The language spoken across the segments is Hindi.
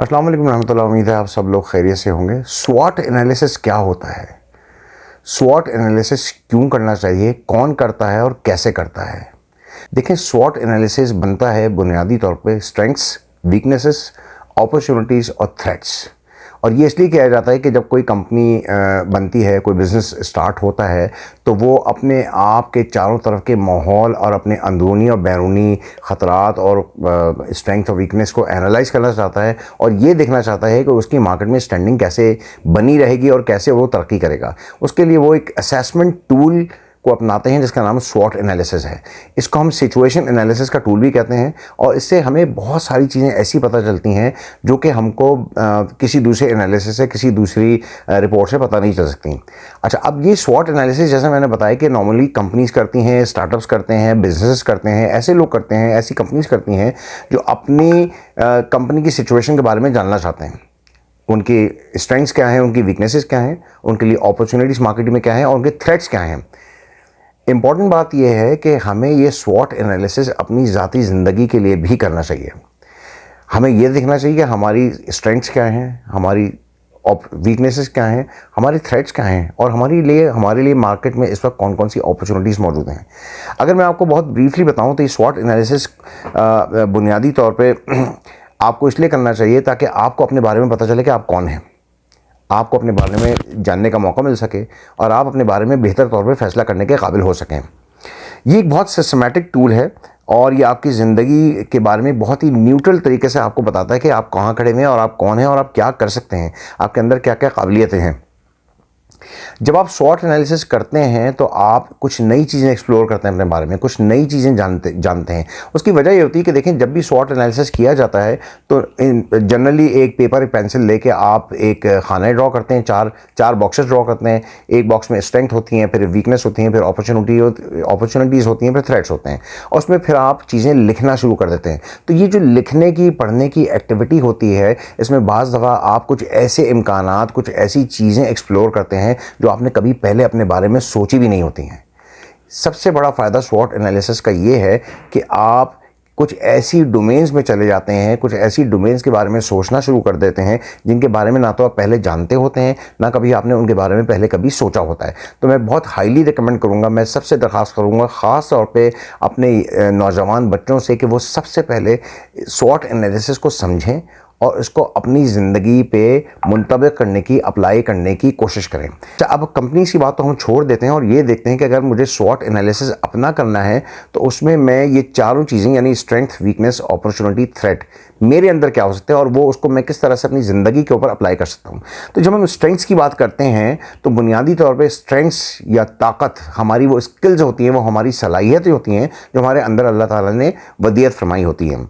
अस्सलाम वालेकुम रहमतुल्लाह। उम्मीद है आप सब लोग खैरियत से होंगे। स्वॉट एनालिसिस क्या होता है? स्वॉट एनालिसिस क्यों करना चाहिए, कौन करता है और कैसे करता है? देखें, स्वॉट एनालिसिस बनता है बुनियादी तौर पे स्ट्रेंथ्स, वीकनेसेस, अपॉर्चुनिटीज़ और थ्रेट्स। और ये इसलिए किया जाता है कि जब कोई कंपनी बनती है, कोई बिज़नेस स्टार्ट होता है, तो वो अपने आप के चारों तरफ के माहौल और अपने अंदरूनी और बैरूनी ख़तरात और स्ट्रेंथ और वीकनेस को एनालाइज करना चाहता है और ये देखना चाहता है कि उसकी मार्केट में स्टैंडिंग कैसे बनी रहेगी और कैसे वो तरक्की करेगा। उसके लिए वो एक असेसमेंट टूल को अपनाते हैं जिसका नाम स्वॉट एनालिसिस है। इसको हम सिचुएशन एनालिसिस का टूल भी कहते हैं और इससे हमें बहुत सारी चीज़ें ऐसी पता चलती हैं जो कि हमको किसी दूसरे एनालिसिस से, किसी दूसरी रिपोर्ट से पता नहीं चल सकती। अच्छा, अब ये स्वॉट एनालिसिस जैसे मैंने बताया कि नॉर्मली कंपनीज करती हैं, स्टार्टअप्स करते हैं, बिजनेस करते हैं, ऐसे लोग करते हैं, ऐसी कंपनीज करती हैं जो अपनी कंपनी की सिचुएशन के बारे में जानना चाहते हैं। उनकी स्ट्रेंथ्स क्या हैं, उनकी वीकनेसेस क्या हैं, उनके लिए अपॉर्चुनिटीज़ मार्केट में क्या हैं और उनके थ्रेट्स क्या हैं। इम्पॉर्टेंट बात यह है कि हमें ये स्वॉट एनालिसिस अपनी ज़ाती ज़िंदगी के लिए भी करना चाहिए। हमें ये देखना चाहिए कि हमारी स्ट्रेंथ्स क्या हैं, हमारी वीकनेसेस क्या हैं, हमारे थ्रेट्स क्या हैं और हमारे लिए मार्केट में इस वक्त कौन कौन सी अपॉर्चुनिटीज़ मौजूद हैं। अगर मैं आपको बहुत ब्रीफली बताऊं तो ये स्वॉट एनालिसिस बुनियादी तौर पे आपको इसलिए करना चाहिए ताकि आपको अपने बारे में पता चले कि आप कौन हैं, आपको अपने बारे में जानने का मौका मिल सके और आप अपने बारे में बेहतर तौर पे फैसला करने के काबिल हो सकें। ये एक बहुत सिस्टमैटिक टूल है और ये आपकी ज़िंदगी के बारे में बहुत ही न्यूट्रल तरीके से आपको बताता है कि आप कहाँ खड़े हुए हैं और आप कौन हैं और आप क्या कर सकते हैं, आपके अंदर क्या क्या काबिलियतें हैं। जब आप स्वॉट एनालिसिस करते हैं तो आप कुछ नई चीज़ें एक्सप्लोर करते हैं अपने बारे में, कुछ नई चीज़ें जानते हैं। उसकी वजह ये होती है कि देखें, जब भी स्वॉट एनालिसिस किया जाता है तो जनरली एक पेपर, एक पेंसिल लेके आप एक खाना ड्रॉ करते हैं, चार बॉक्सेस ड्रॉ करते हैं। एक बॉक्स में स्ट्रेंथ होती हैं, फिर वीकनेस होती हैं, फिर अपॉर्चुनिटीज़ होती हैं, फिर थ्रेट्स होते हैं और उसमें फिर आप चीज़ें लिखना शुरू कर देते हैं। तो ये जो लिखने की, पढ़ने की एक्टिविटी होती है, इसमें बाज़ दफ़ा आप कुछ ऐसे इम्कानात, कुछ ऐसी चीज़ें एक्सप्लोर करते हैं जो आपने कभी पहले अपने बारे में सोची भी नहीं होती हैं। सबसे बड़ा फ़ायदा स्वॉट एनालिसिस का ये है कि आप कुछ ऐसी डोमेन्स में चले जाते हैं, कुछ ऐसी डोमेन्स के बारे में सोचना शुरू कर देते हैं जिनके बारे में ना तो आप पहले जानते होते हैं, ना कभी आपने उनके बारे में पहले कभी सोचा होता है। तो मैं बहुत हाईली रिकमेंड करूँगा, मैं सबसे दरख्वास्त करूँगा ख़ास तौर पे अपने नौजवान बच्चों से कि वो सबसे पहले स्वॉट एनालिसिस को समझें और इसको अपनी ज़िंदगी पे मुंतबिक करने की, अप्लाई करने की कोशिश करें। अच्छा, अब कंपनीज़ की बात तो हम छोड़ देते हैं और ये देखते हैं कि अगर मुझे स्वॉट एनालिसिस अपना करना है तो उसमें मैं ये चारों चीज़ें यानी स्ट्रेंथ, वीकनेस, अपॉर्चुनिटी, थ्रेट मेरे अंदर क्या हो सकते हैं और वो उसको मैं किस तरह से अपनी ज़िंदगी के ऊपर अप्लाई कर सकता हूँ। तो जब हम स्ट्रेंथ्स की बात करते हैं तो बुनियादी तौर पर स्ट्रेंथ्स या ताकत, हमारी वो स्किल्स होती हैं, वो हमारी सलाहियतें होती हैं जो हमारे अंदर अल्लाह ताला ने वदियत फरमाई होती हैं।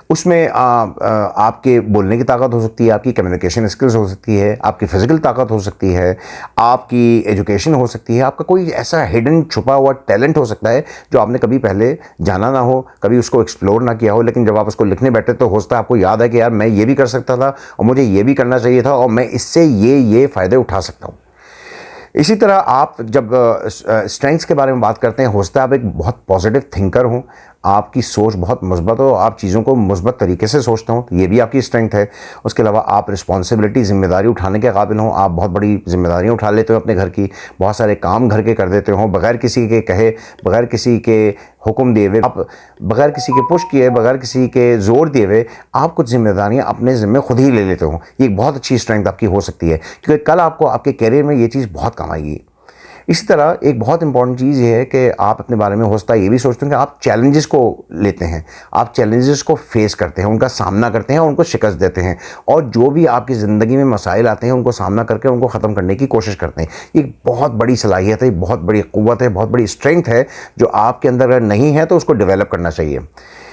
उसमें आपके बोलने की ताकत हो सकती है, आपकी कम्युनिकेशन स्किल्स हो सकती है, आपकी फ़िज़िकल ताकत हो सकती है, आपकी एजुकेशन हो सकती है, आपका कोई ऐसा हिडन छुपा हुआ टैलेंट हो सकता है जो आपने कभी पहले जाना ना हो, कभी उसको एक्सप्लोर ना किया हो, लेकिन जब आप उसको लिखने बैठे तो हो सकता है आपको याद है कि यार मैं ये भी कर सकता था और मुझे ये भी करना चाहिए था और मैं इससे ये फ़ायदे उठा सकता हूँ। इसी तरह आप जब स्ट्रेंथ्स के बारे में बात करते हैं, हो सकता है आप एक बहुत पॉजिटिव थिंकर हों, आपकी सोच बहुत मुस्बत हो, आप चीज़ों को मुस्बत तरीके से सोचते हो, तो ये भी आपकी स्ट्रेंथ है। उसके अलावा आप रिस्पॉन्सिबिलिटी, ज़िम्मेदारी उठाने के काबिल हों, आप बहुत बड़ी ज़िम्मेदारियाँ उठा लेते हो अपने घर की, बहुत सारे काम घर के कर देते हो बग़ैर किसी के कहे, बग़ैर किसी के हुक्म दिए हुए, आप बग़ैर किसी के पुश किए, बग़ैर किसी के ज़ोर दिए हुए आप कुछ ज़िम्मेदारियाँ अपने ज़िम्मे खुद ही ले लेते हो। ये एक बहुत अच्छी स्ट्रेंथ आपकी हो सकती है क्योंकि कल आपको आपके करियर में ये चीज़ बहुत काम आएगी। इसी तरह एक बहुत इंपॉर्टेंट चीज़ ये है कि आप अपने बारे में हो सकता है ये भी सोचते हैं कि आप चैलेंजेस को लेते हैं, आप चैलेंजेस को फेस करते हैं, उनका सामना करते हैं और उनको शिकस्त देते हैं और जो भी आपकी ज़िंदगी में मसाइल आते हैं उनको सामना करके उनको ख़त्म करने की कोशिश करते हैं। ये बहुत बड़ी सलाहियत है, बहुत बड़ी क़ुव्वत है, बहुत बड़ी स्ट्रेंथ है जो आपके अंदर अगर नहीं है तो उसको डेवलप करना चाहिए।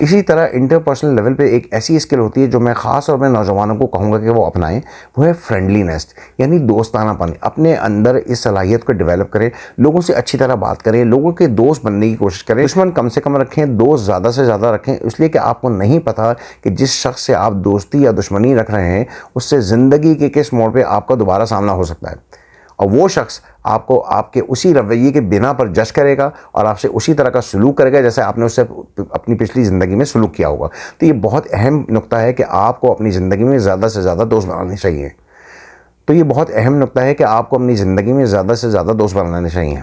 इसी तरह इंटरपर्सनल लेवल पे एक ऐसी स्किल होती है जो मैं ख़ास तौर पर नौजवानों को कहूँगा कि वो अपनाएं, वो है फ्रेंडलीनेस यानी दोस्तानापन। अपने अंदर इस सलाहियत को डेवलप करें, लोगों से अच्छी तरह बात करें, लोगों के दोस्त बनने की कोशिश करें, दुश्मन कम से कम रखें, दोस्त ज़्यादा से ज़्यादा रखें, इसलिए कि आपको नहीं पता कि जिस शख्स से आप दोस्ती या दुश्मनी रख रहे हैं उससे ज़िंदगी के किस मोड़ पर आपका दोबारा सामना हो सकता है और वो शख्स आपको आपके उसी रवैये के बिना पर जज करेगा और आपसे उसी तरह का सलूक करेगा जैसे आपने उससे अपनी पिछली ज़िंदगी में सलूक किया होगा। तो ये बहुत अहम नुक्ता है कि आपको अपनी ज़िंदगी में ज़्यादा से ज़्यादा दोस्त बनाने चाहिए। तो ये बहुत अहम नुक्ता है कि आपको अपनी ज़िंदगी में ज़्यादा से ज़्यादा दोस्त बनाने चाहिए।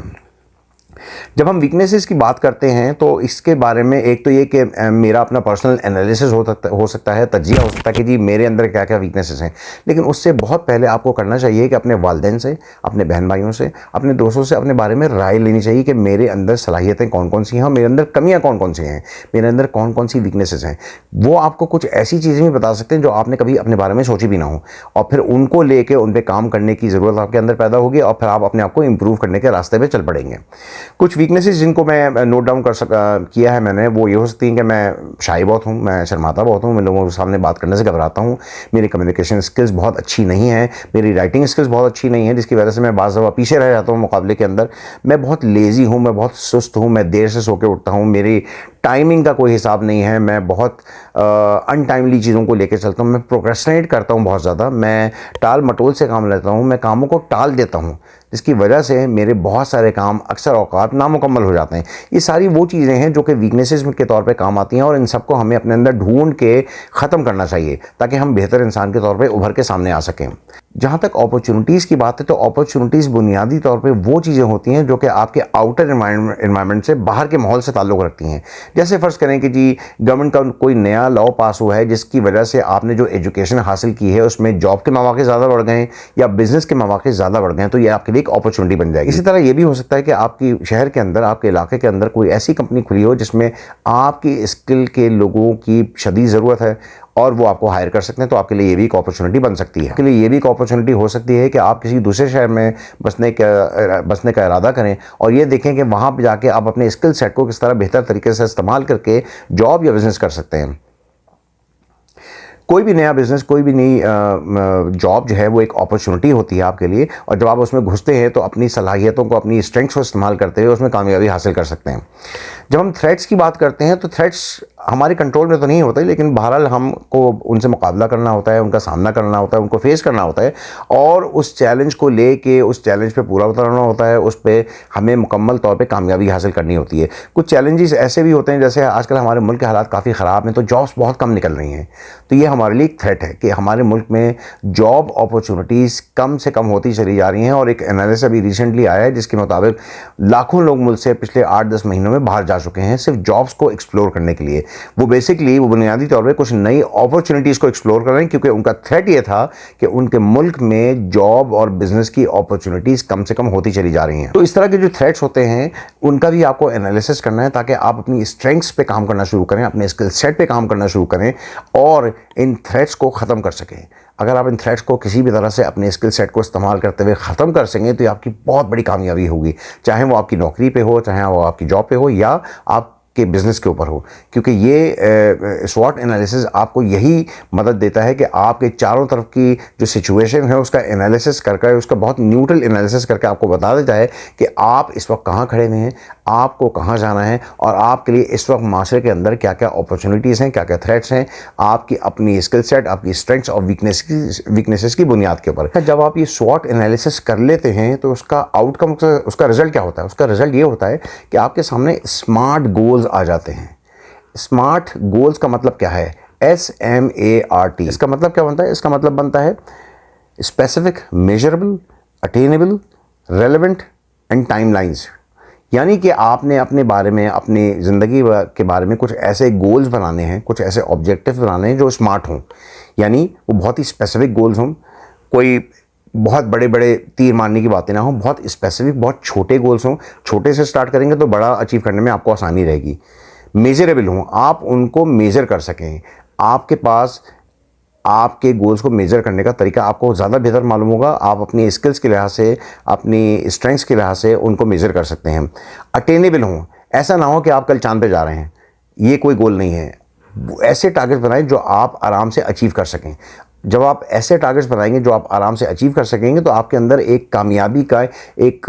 जब हम वीकनेसेस की बात करते हैं तो इसके बारे में एक तो ये कि मेरा अपना पर्सनल एनालिसिस हो सकता है, तजिया हो सकता है कि जी मेरे अंदर क्या क्या वीकनेसेस हैं। लेकिन उससे बहुत पहले आपको करना चाहिए कि अपने वालिदैन से, अपने बहन भाइयों से, अपने दोस्तों से अपने बारे में राय लेनी चाहिए कि मेरे अंदर सलाहियतें कौन कौन सी हैं, मेरे अंदर कमियाँ कौन कौन सी हैं, मेरे अंदर कौन कौन सी वीकनेसेस हैं। वो आपको कुछ ऐसी चीज़ें भी बता सकते हैं जो आपने कभी अपने बारे में सोची भी ना हो, और फिर उनको लेके उन पर काम करने की ज़रूरत आपके अंदर पैदा होगी और फिर आप अपने आप को इम्प्रूव करने के रास्ते पर चल पड़ेंगे। कुछ वीकनेसेस जिनको मैं नोट डाउन किया है मैंने, वो ये हो सकती है कि मैं शाई बहुत हूँ, मैं शर्माता बहुत हूँ, मैं लोगों के सामने बात करने से घबराता हूँ, मेरी कम्युनिकेशन स्किल्स बहुत अच्छी नहीं है, मेरी राइटिंग स्किल्स बहुत अच्छी नहीं है, जिसकी वजह से मैं बाज़ दफ़ा पीछे रह जाता हूँ मुकाबले के अंदर। मैं बहुत लेज़ी हूँ, मैं बहुत सुस्त हूँ, मैं देर से सो के उठता हूँ, मेरी टाइमिंग का कोई हिसाब नहीं है, मैं बहुत अनटाइमली चीज़ों को लेकर चलता हूँ, मैं प्रोक्रेस्टिनेट करता हूँ बहुत ज़्यादा, मैं टाल मटोल से काम लेता हूँ, मैं कामों को टाल देता हूँ, जिसकी वजह से मेरे बहुत सारे काम अक्सर औकात नामुकम्मल हो जाते हैं। ये सारी वो चीज़ें हैं जो कि वीकनेसेस के तौर पे काम आती हैं और इन सबको हमें अपने अंदर ढूंढ के ख़त्म करना चाहिए ताकि हम बेहतर इंसान के तौर पे उभर के सामने आ सकें। जहाँ तक अपॉर्चुनिटीज़ की बात है तो अपॉर्चुनिटीज़ बुनियादी तौर पे वो चीज़ें होती हैं जो कि आपके आउटर इन्वायरमेंट से, बाहर के माहौल से ताल्लुक़ रखती हैं। जैसे फ़र्ज़ करें कि जी गवर्नमेंट का कोई नया लॉ पास हुआ है जिसकी वजह से आपने जो एजुकेशन हासिल की है उसमें जॉब के मौके ज़्यादा बढ़ गए या बिज़नेस के मौके ज़्यादा बढ़ गए, तो ये आपके लिए एक अपॉर्चुनिटी बन जाएगी। इसी तरह ये भी हो सकता है कि आपकी शहर के अंदर, आपके इलाके के अंदर कोई ऐसी कंपनी खुली हो जिसमें आपकी स्किल के लोगों की शदीद ज़रूरत है और वो आपको हायर कर सकते हैं, तो आपके लिए ये भी एक अपॉर्चुनिटी बन सकती है। आपके लिए ये भी एक अपॉर्चुनिटी हो सकती है कि आप किसी दूसरे शहर में बसने का इरादा करें और ये देखें कि वहाँ पर जाके आप अपने स्किल सेट को किस तरह बेहतर तरीके से इस्तेमाल करके जॉब या बिज़नेस कर सकते हैं। कोई भी नया बिज़नेस, कोई भी नई जॉब जो है वो एक अपॉर्चुनिटी होती है आपके लिए, और जब आप उसमें घुसते हैं तो अपनी सलाहियतों को, अपनी स्ट्रेंथ्स को इस्तेमाल करते हुए उसमें कामयाबी हासिल कर सकते हैं। जब हम थ्रेट्स की बात करते हैं तो थ्रेट्स हमारे कंट्रोल में तो नहीं होते, लेकिन बहरहाल हमको उनसे मुकाबला करना होता है, उनका सामना करना होता है, उनको फेस करना होता है और उस चैलेंज को लेके उस चैलेंज पे पूरा उतरना होता है, उस पर हमें मुकम्मल तौर पे कामयाबी हासिल करनी होती है। कुछ चैलेंजेस ऐसे भी होते हैं, जैसे आजकल हमारे मुल्क के हालात काफ़ी ख़राब हैं तो जॉब्स बहुत कम निकल रही हैं, तो ये हमारे लिए एक थ्रेट है कि हमारे मुल्क में जॉब अपॉर्चुनिटीज़ कम से कम होती चली जा रही हैं। और एक एनालिसिस अभी रिसेंटली आया है जिसके मुताबिक लाखों लोग मुल्क से पिछले 8-10 महीनों में बाहर जा चुके हैं सिर्फ जॉब्स को एक्सप्लोर करने के लिए। वो बुनियादी तौर पे कुछ नई अपॉर्चुनिटीज़ को एक्सप्लोर कर रहे हैं क्योंकि उनका थ्रेट ये था कि उनके मुल्क में जॉब और बिजनेस की अपॉर्चुनिटीज़ कम से कम होती चली जा रही हैं। तो इस तरह के जो थ्रेट्स होते हैं उनका भी आपको एनालिसिस करना है ताकि आप अपनी स्ट्रेंथ्स पे काम करना शुरू करें, अपने स्किल सेट पे काम करना शुरू करें और इन थ्रेट्स को ख़त्म कर सकें। अगर आप इन थ्रेट्स को किसी भी तरह से अपने स्किल सेट को इस्तेमाल करते हुए ख़त्म कर सकें तो ये आपकी बहुत बड़ी कामयाबी होगी, चाहे वो आपकी नौकरी पे हो, चाहे वो आपकी जॉब पे हो या आप के बिज़नेस के ऊपर हो। क्योंकि ये स्वॉट एनालिसिस आपको यही मदद देता है कि आपके चारों तरफ की जो सिचुएशन है उसका एनालिसिस करके, उसका बहुत न्यूट्रल एनालिसिस करके आपको बता देता है कि आप इस वक्त कहाँ खड़े हुए हैं, आपको कहाँ जाना है और आपके लिए इस वक्त माशरे के अंदर क्या क्या अपॉर्चुनिटीज़ हैं, क्या क्या थ्रेट्स हैं, आपकी अपनी स्किल सेट, आपकी स्ट्रेंथ्स और वीकनेसेस की बुनियाद के ऊपर। जब आप ये स्वॉट एनालिसिस कर लेते हैं तो उसका आउटकम, उसका रिजल्ट क्या होता है? उसका रिजल्ट ये होता है कि आपके सामने स्मार्ट गोल्स आ जाते हैं। स्मार्ट गोल्स का मतलब क्या है? SMART। इसका मतलब क्या बनता है? इसका मतलब बनता है specific, measurable, attainable, relevant and timelines. यानी कि आपने अपने बारे में, अपनी ज़िंदगी के बारे में कुछ ऐसे गोल्स बनाने हैं, कुछ ऐसे ऑब्जेक्टिव बनाने हैं जो स्मार्ट हों, यानी वो बहुत ही स्पेसिफिक गोल्स हों, कोई बहुत बड़े बड़े तीर मारने की बातें ना हो, बहुत स्पेसिफिक, बहुत छोटे गोल्स हों। छोटे से स्टार्ट करेंगे तो बड़ा अचीव करने में आपको आसानी रहेगी। मेजरेबल हों, आप उनको मेज़र कर सकें, आपके पास आपके गोल्स को मेज़र करने का तरीका आपको ज़्यादा बेहतर मालूम होगा, आप अपनी स्किल्स के लिहाज से, अपनी स्ट्रेंथ्स के लिहाज से उनको मेज़र कर सकते हैं। अटेनेबल हों, ऐसा ना हो कि आप कल चांद पे जा रहे हैं, ये कोई गोल नहीं है। ऐसे टारगेट्स बनाएं जो आप आराम से अचीव कर सकें। जब आप ऐसे टारगेट्स बनाएंगे जो आप आराम से अचीव कर सकेंगे तो आपके अंदर एक कामयाबी का, एक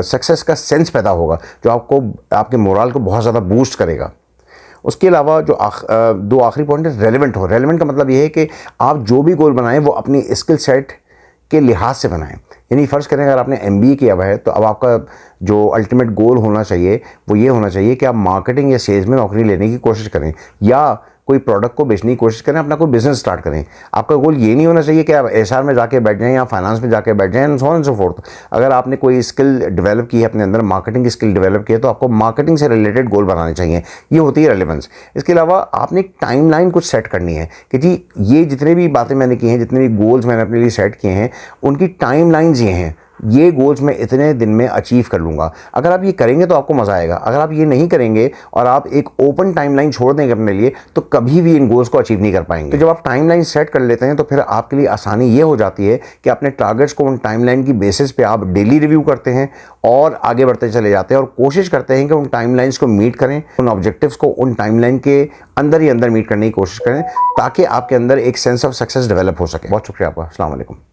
सक्सेस का सेंस पैदा होगा जो आपको, आपके मोरल को बहुत ज़्यादा बूस्ट करेगा। उसके अलावा जो दो आखिरी पॉइंट है, रेलेवेंट हो। रेलेवेंट का मतलब ये है कि आप जो भी गोल बनाएं वो अपनी स्किल सेट के लिहाज से बनाएं। यानी फ़र्ज़ करें अगर आपने MBA किया हुआ है तो अब आपका जो अल्टीमेट गोल होना चाहिए वो ये होना चाहिए कि आप मार्केटिंग या सेल्स में नौकरी लेने की कोशिश करें या कोई प्रोडक्ट को बेचने की कोशिश करें, अपना कोई बिजनेस स्टार्ट करें। आपका गोल ये नहीं होना चाहिए कि आप HR में जाके बैठ जाएं या फाइनेंस में जाके बैठ जाएं and so on and so fourth. अगर आपने कोई स्किल डेवलप की है अपने अंदर, मार्केटिंग की स्किल डेवलप की है, तो आपको मार्केटिंग से रिलेटेड गोल बनाने चाहिए। ये होती है रेलेवेंस। इसके अलावा आपने एक टाइमलाइन कुछ सेट करनी है कि जी ये जितने भी बातें मैंने की हैं, जितने भी गोल्स मैंने अपने लिए सेट किए हैं, उनकी टाइमलाइंस ये हैं, ये गोल्स मैं इतने दिन में अचीव कर लूँगा। अगर आप ये करेंगे तो आपको मज़ा आएगा। अगर आप ये नहीं करेंगे और आप एक ओपन टाइमलाइन छोड़ देंगे अपने लिए तो कभी भी इन गोल्स को अचीव नहीं कर पाएंगे। तो जब आप टाइमलाइन सेट कर लेते हैं तो फिर आपके लिए आसानी ये हो जाती है कि अपने टारगेट्स को उन टाइमलाइन की बेसिस पे आप डेली रिव्यू करते हैं और आगे बढ़ते चले जाते हैं और कोशिश करते हैं कि उन टाइमलाइंस को मीट करें, उन ऑब्जेक्टिव्स को उन टाइमलाइन के अंदर ही अंदर मीट करने की कोशिश करें ताकि आपके अंदर एक सेंस ऑफ सक्सेस डेवलप हो सके। बहुत शुक्रिया आपका। अस्सलाम वालेकुम।